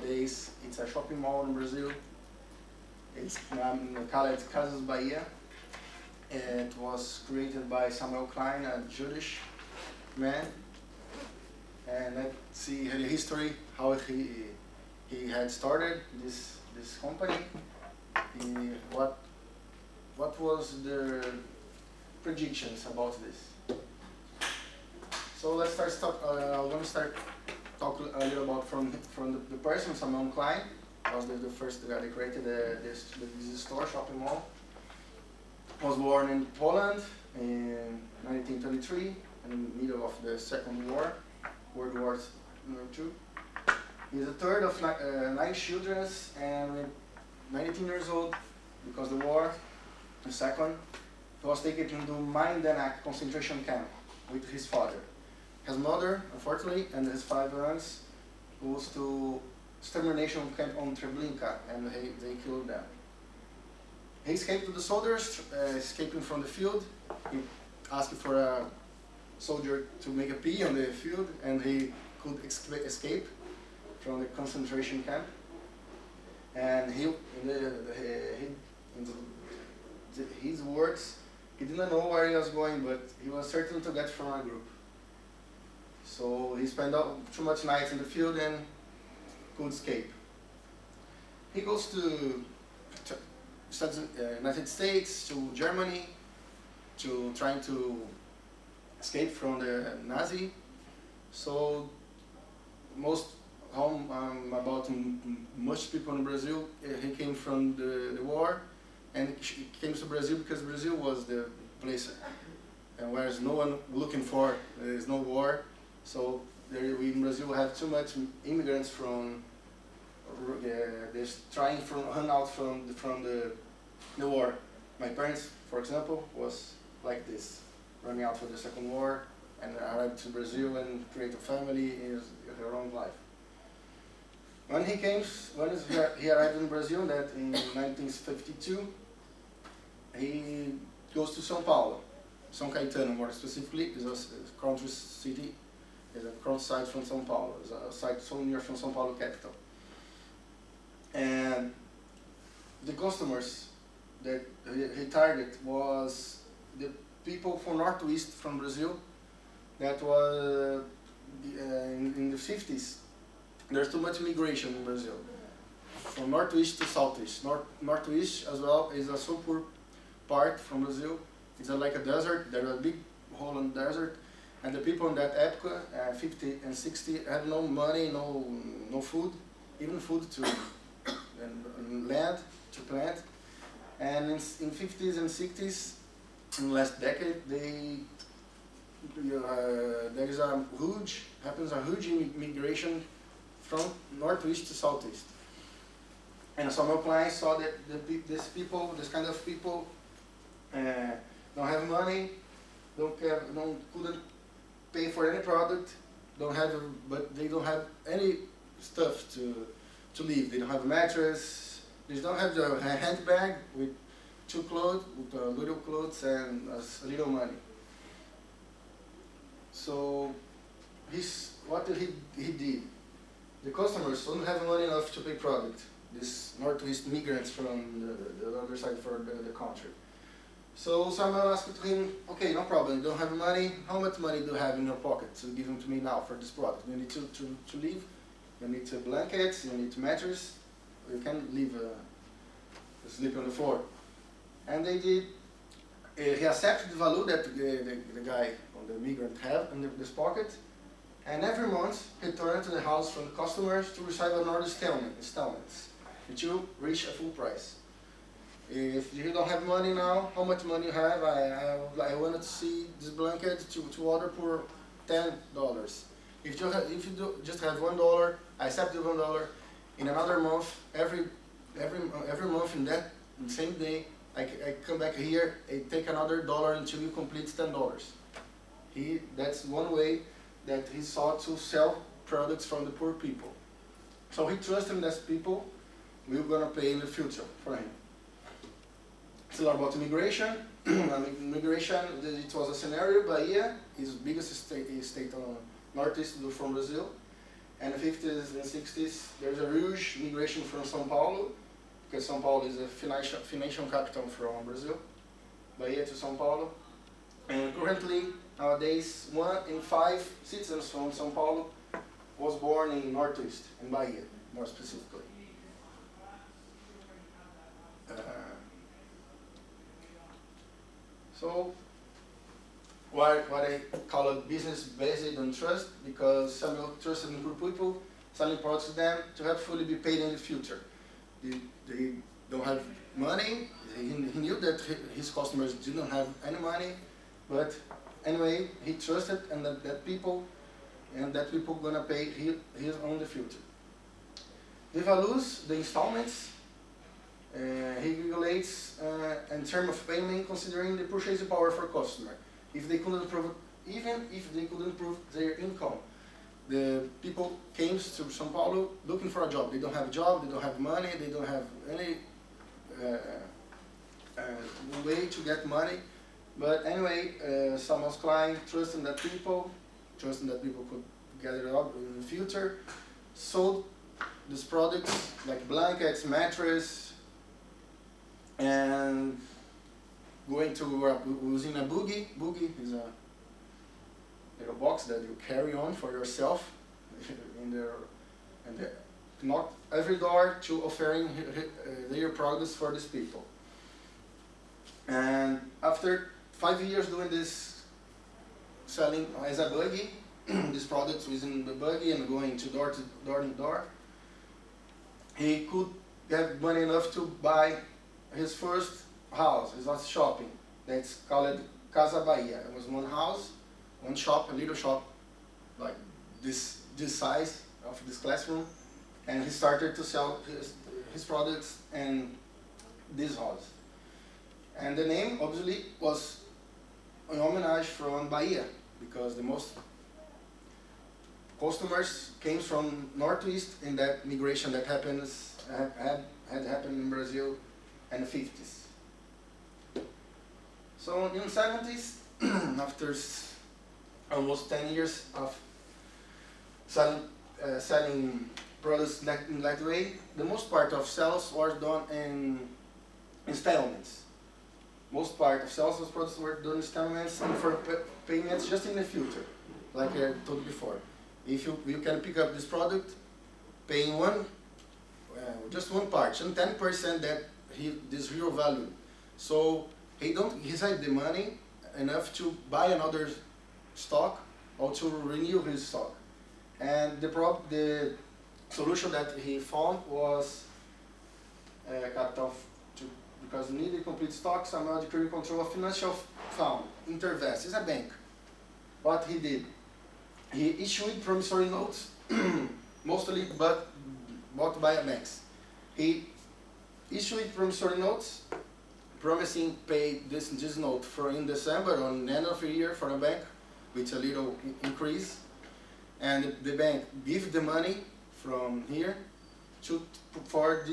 nowadays it's a shopping mall in Brazil. It's called Casas Bahia. It was created by Klein, a Jewish man. And let's see the history, how he had started this company. What was the predictions about this? So let's start. I'm going to start talk a little about from the person, Klein. Was the first guy that created this store, shopping mall. Was born in Poland in 1923, in the middle of the Second War, World War II. He's the third of 9 children, and 19 years old, because the war, the second, he was taken into Majdanek concentration camp with his father. His mother, unfortunately, and his 5 brothers goes to extermination camp on Treblinka, and they killed them. He escaped to the soldiers, escaping from the field. He asked for a soldier to make a pee on the field, and he could escape from the concentration camp. And in his words, he didn't know where he was going, but he was certain to get from a group. So he spent too much nights in the field and could escape. He goes to United States, to Germany, to trying to escape from the Nazi. So about most people in Brazil, he came from the war, and he came to Brazil because Brazil was the place where there's no one looking for, there is no war. So we in Brazil have too much immigrants from they're trying to run out from the war. My parents, for example, was like this, running out from the Second War, and arrived to Brazil and create a family in her own life. When he arrived in Brazil, that in 1952, he goes to São Paulo, São Caetano more specifically, is a country city, is a countryside from São Paulo, is a site so near from São Paulo capital. And the customers that he targeted was the people from northwest from Brazil. That was in the 50s. There's too much migration in Brazil, from northwest to southeast. Northwest as well is a so poor part from Brazil. It's like a desert. There's a big hole in the desert, and the people in that epoch, 50 and 60, had no money, no food, even food to and land to plant. And in 50s and 60s, in the last decade, there is a huge migration from northwest to southeast. And some of Klein saw that this kind of people, don't have money, couldn't pay for any product, but they don't have any stuff to live. They don't have a mattress, they don't have a handbag with 2 clothes, with little clothes and a little money. So what he did? The customers don't have money enough to pay product. These northwest migrants from the other side for the country. So someone asked him, okay, no problem, you don't have money, how much money do you have in your pocket to give them to me now for this product? You need to live, you need blankets, you need mattress, you can live, sleep on the floor. And they did, he accepted the value that the guy, or the migrant, have in this pocket, and every month he turned to the house from the customers to receive another installments until reach a full price. If you don't have money now, how much money you have? I wanted to see this blanket to order for $10. If you just have $1, I accept the $1. In another month, every month in that same day, I come back here and take another $1 until you complete $10. That's one way that he sought to sell products from the poor people. So he trusted that people will gonna pay in the future for him. It's a lot about immigration. Immigration, it was a scenario. Bahia is the biggest state on northeast from Brazil, and 50s and 60s, there's a huge migration from São Paulo, because São Paulo is a financial capital from Brazil, Bahia to São Paulo. And currently, nowadays, 1 in 5 citizens from São Paulo was born in Northeast, in Bahia, more specifically. So, what I call a business based on trust, because Samuel trusted in people, selling products to them to hopefully be paid in the future. They don't have money. He knew that his customers didn't have any money, but anyway, he trusted and that people gonna pay his own the future. The values, the installments, he regulates in terms of payment considering the purchasing power for customer. If they couldn't prove, even if they couldn't prove their income, the people came to São Paulo looking for a job. They don't have a job, they don't have money, they don't have any way to get money. But anyway, Samuel Klein trusting that people could get a job in the future, sold these products like blankets, mattress, and going to using a boogie. Boogie is a little box that you carry on for yourself and knock every door to offering their products for these people. And after 5 years doing this, selling as a buggy, these products using the buggy and going to door, he could get money enough to buy his first house. It's not shopping. That's called Casas Bahia. It was one house, one shop, a little shop, like this size of this classroom, and he started to sell his products in this house. And the name obviously was an homage from Bahia, because the most customers came from Northeast in that migration that had happened in Brazil in the 50s. So in the 70s, after almost 10 years of selling products in that way, the most part of sales was done in installments. Most part of sales of products were done in installments and for payments just in the future, like I told before. If you can pick up this product, paying just one part, and 10% that this real value. So he saved the money enough to buy another stock or to renew his stock. And the solution that he found was capital because he needed complete stock, somehow the control of financial fund, Intervest, is a bank. What he did, he issued promissory notes, mostly bought by banks. He issued promissory notes, promising pay this note in December on the end of the year for a bank, with a little increase, and the bank give the money from here for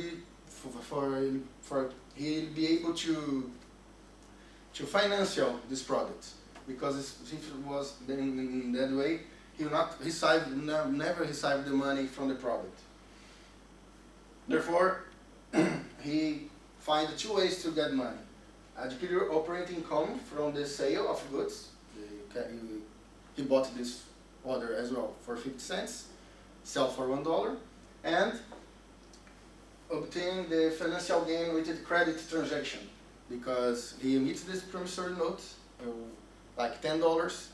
he'll be able to finance this product, because if it was in that way, he will never receive the money from the product. Therefore, he find 2 ways to get money: acquire operating income from the sale of goods. He bought this order as well for 50 cents, sell for $1, and obtain the financial gain with the credit transaction, because he emits this promissory note, like $10,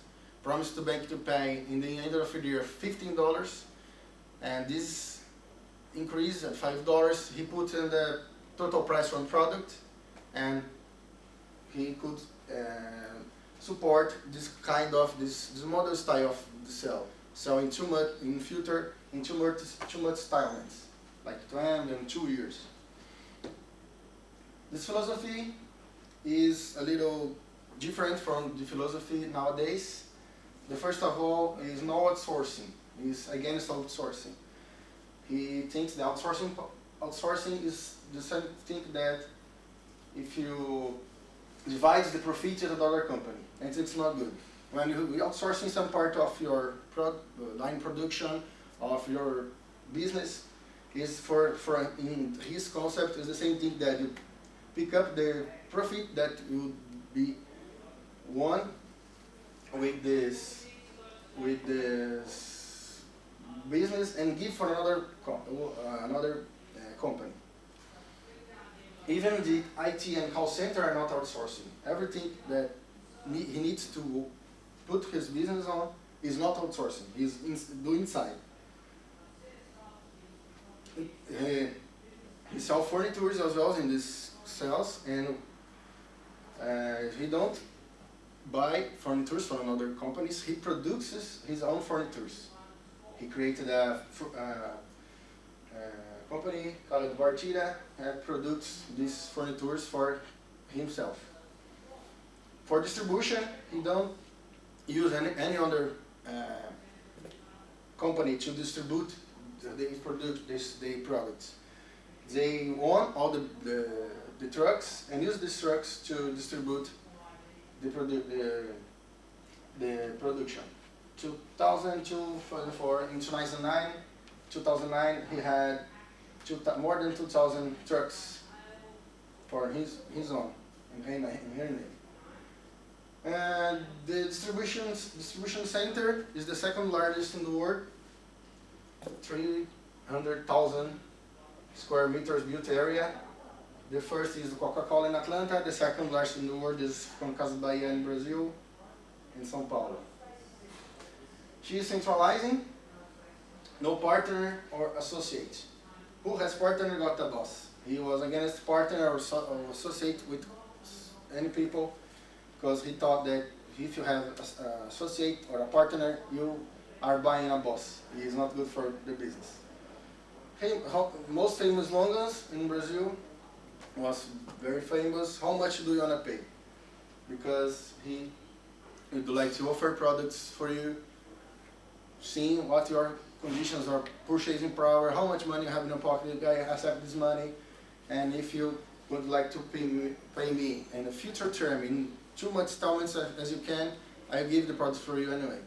promised the bank to pay in the end of the year $15, and this increase at $5 he put in the total price from product, and he could support this kind of this model style of the selling too much in future in too much installments, like 12 and 2 years. This philosophy is a little different from the philosophy nowadays. The first of all is no outsourcing. He's against outsourcing. He thinks the outsourcing is the same thing that if you divide the profit to another company, and it's not good. When you're outsourcing some part of your line production of your business is in his concept is the same thing that you pick up the profit that will be won with this business and give for another company. Even the IT and call center are not outsourcing. Everything that he needs to put his business on is not outsourcing. He's doing inside. He sells furnitures as well in this sales, and he don't buy furnitures from other companies. He produces his own furnitures. He created a company called Bartira that produces these furnitures for himself. For distribution, he don't use any other company to distribute the products. They own all the trucks and use these trucks to distribute the production. 2004, in 2009, he had more than 2,000 trucks for his own in her name. And the distribution center is the second largest in the world. 300,000 square meters built area. The first is Coca-Cola in Atlanta. The second largest in the world is from Casas Bahia in Brazil, in São Paulo. She is centralizing, no partner or associate. Who has partner got a boss. He was against partner or associate with any people because he thought that if you have an associate or a partner, you are buying a boss. He is not good for the business. Most famous slogans in Brazil was very famous. How much do you want to pay? Because he would like to offer products for you, seeing what your conditions are, purchasing power, how much money you have in your pocket, I accept this money, and if you would like to pay me in a future term in 2 months installments as you can, I give the products for you anyway.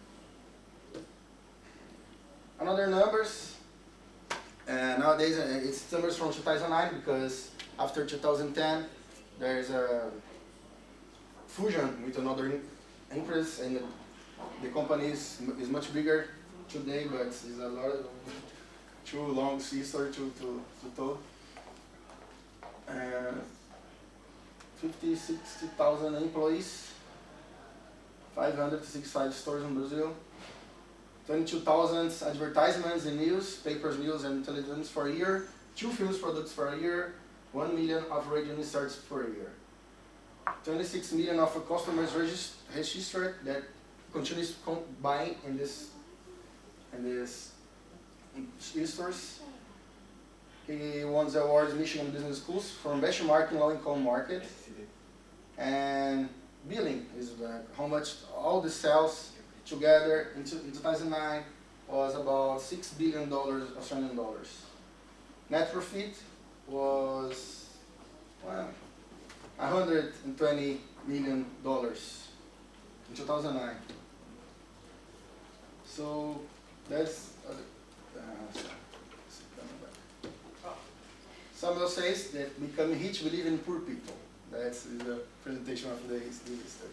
Another numbers, nowadays it's numbers from 2009 because after 2010 there is a fusion with another empress and the company is much bigger today, but it's a lot of too long history to tell. 60,000 employees, 565 stores in Brazil, 22,000 advertisements in newspapers, news and televisions for a year, 2 films products for a year, 1 million of radio inserts for a year. 26 million of customers registered that continues buying in these stores. He won the awards Michigan Business Schools from Best Marketing Low-Income Market. And billing is how much all the sales together in 2009 was about $6 billion Australian dollars. Net profit was $120 million in 2009. So that's Samuel says that becoming rich believe in poor people. That's the presentation of the study.